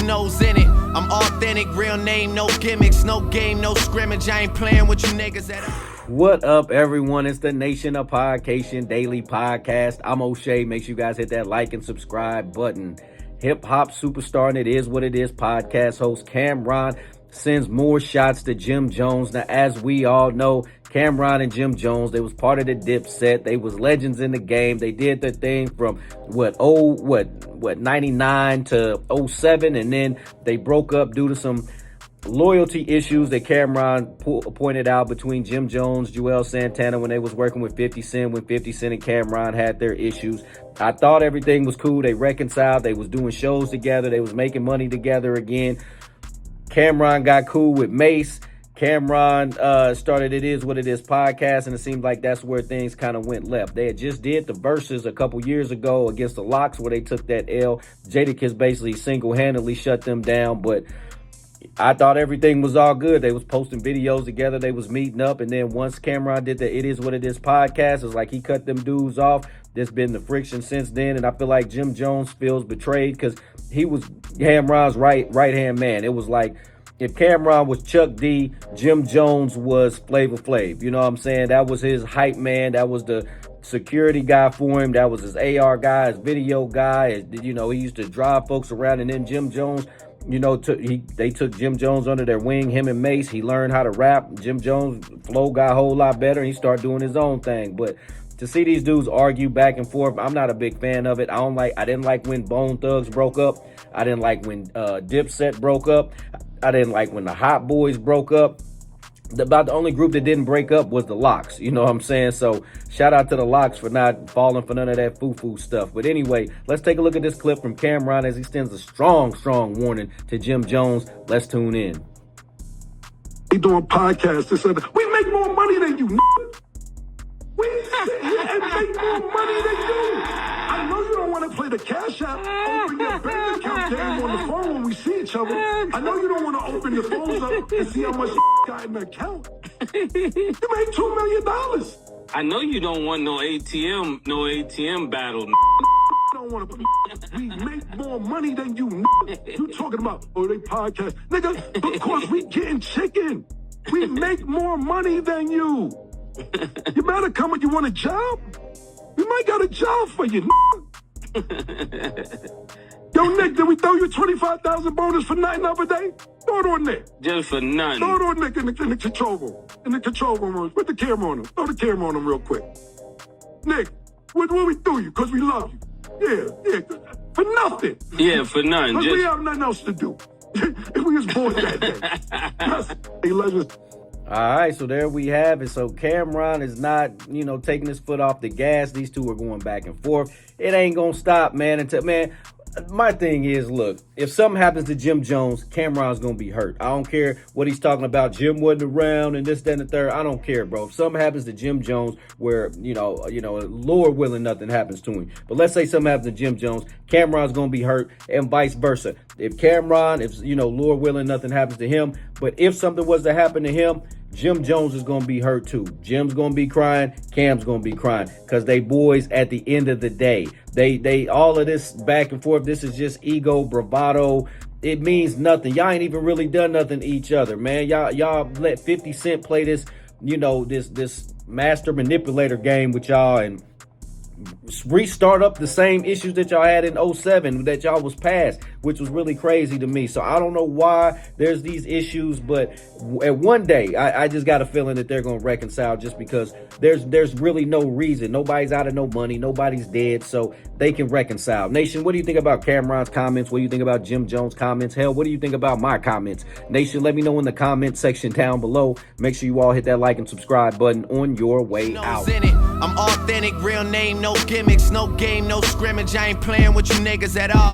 your nose in it. I'm authentic, real name, no gimmicks, no game, no scrimmage. I ain't playing with you niggas at all. What up, everyone? It's the Nation of Podcation Daily Podcast. I'm O'Shea. Make sure you guys hit that like and subscribe button. Hip hop superstar and It Is What It Is podcast host Cam'ron sends more shots to Jim Jones. Now, as we all know, Cam'ron and Jim Jones, they was part of the Dipset. They was legends in the game. They did their thing from 99 to 07, and then they broke up due to some loyalty issues that Cam'ron pointed out between Jim Jones, Juelz Santana when they was working with 50 Cent, when 50 Cent and Cam'ron had their issues. I thought everything was cool. They reconciled. They was doing shows together. They was making money together again. Cam'ron got cool with Mace. Cam'ron started It Is What It Is podcast, and it seemed like that's where things kind of went left. They had just did the Versus a couple years ago against the Lox where they took that L. Jadakiss basically single-handedly shut them down, but I thought everything was all good. They was posting videos together. They was meeting up, and then once Cam'ron did the It Is What It Is podcast, it's like he cut them dudes off. There's been the friction since then, and I feel like Jim Jones feels betrayed because he was Cam'ron's right-hand man. It was like if Cam'ron was Chuck D, Jim Jones was Flavor Flav. You know what I'm saying? That was his hype man. That was the security guy for him. That was his AR guy, his video guy. You know, he used to drive folks around, and then Jim Jones, you know, they took Jim Jones under their wing, him and Mace. He learned how to rap. Jim Jones' flow got a whole lot better, and he started doing his own thing. But to see these dudes argue back and forth, I'm not a big fan of it. I didn't like when Bone Thugs broke up. I didn't like when Dipset broke up. I didn't like when the Hot Boys broke up. About the only group that didn't break up was the Lox. You know what I'm saying? So shout out to the Lox for not falling for none of that foo-foo stuff. But anyway, let's take a look at this clip from Cam'ron as he sends a strong warning to Jim Jones. Let's tune in. We doing podcasts. We make more money than you. We sit here and make more money than you. I know you don't want to play the Cash App, open your bank account game on the phone when we see each other. I know you don't want to open your phones up and see how much got in the account. You made $2 million. I know you don't want no ATM battle. Don't want to. We make more money than you. You talking about they podcast, nigga? Because we getting chicken. We make more money than you. You better come when you want a job. We might got a job for you. Yo, Nick, did we throw you 25,000 bonus for nothing the other day? Throw it on Nick. Just for nothing. Throw it on Nick in the control room. In the control room. Put the camera on him. Throw the camera on him real quick. Nick, what we threw you? Because we love you. Yeah. For nothing. Yeah, for nothing. Because we have nothing else to do. If we was bored that day. Hey, legends. All right, so there we have it. So Cam'ron is not, taking his foot off the gas. These two are going back and forth. It ain't gonna stop, man. My thing is, look, if something happens to Jim Jones, Cam'ron's gonna be hurt. I don't care what he's talking about. Jim wasn't around and this, that, and the third. I don't care, bro. If something happens to Jim Jones, where Lord willing, nothing happens to him. But let's say something happens to Jim Jones, Cam'ron's gonna be hurt, and vice versa. If Lord willing, nothing happens to him. But if something was to happen to him, Jim Jones is going to be hurt too. Jim's going to be crying. Cam's going to be crying because they boys at the end of the day. They all of this back and forth, this is just ego, bravado. It means nothing. Y'all ain't even really done nothing to each other, man. Y'all let 50 Cent play this, this master manipulator game with y'all and restart up the same issues that y'all had in 07 that y'all was past, which was really crazy to me. So I don't know why there's these issues, but at one day I just got a feeling that they're going to reconcile just because there's really no reason. Nobody's out of no money. Nobody's dead. So they can reconcile. Nation, what do you think about Cam'ron's comments? What do you think about Jim Jones' comments? Hell, what do you think about my comments? Nation, let me know in the comment section down below. Make sure you all hit that like and subscribe button on your way out. I'm authentic, real name, no gimmicks, no game, no scrimmage. I ain't playing with you niggas at all.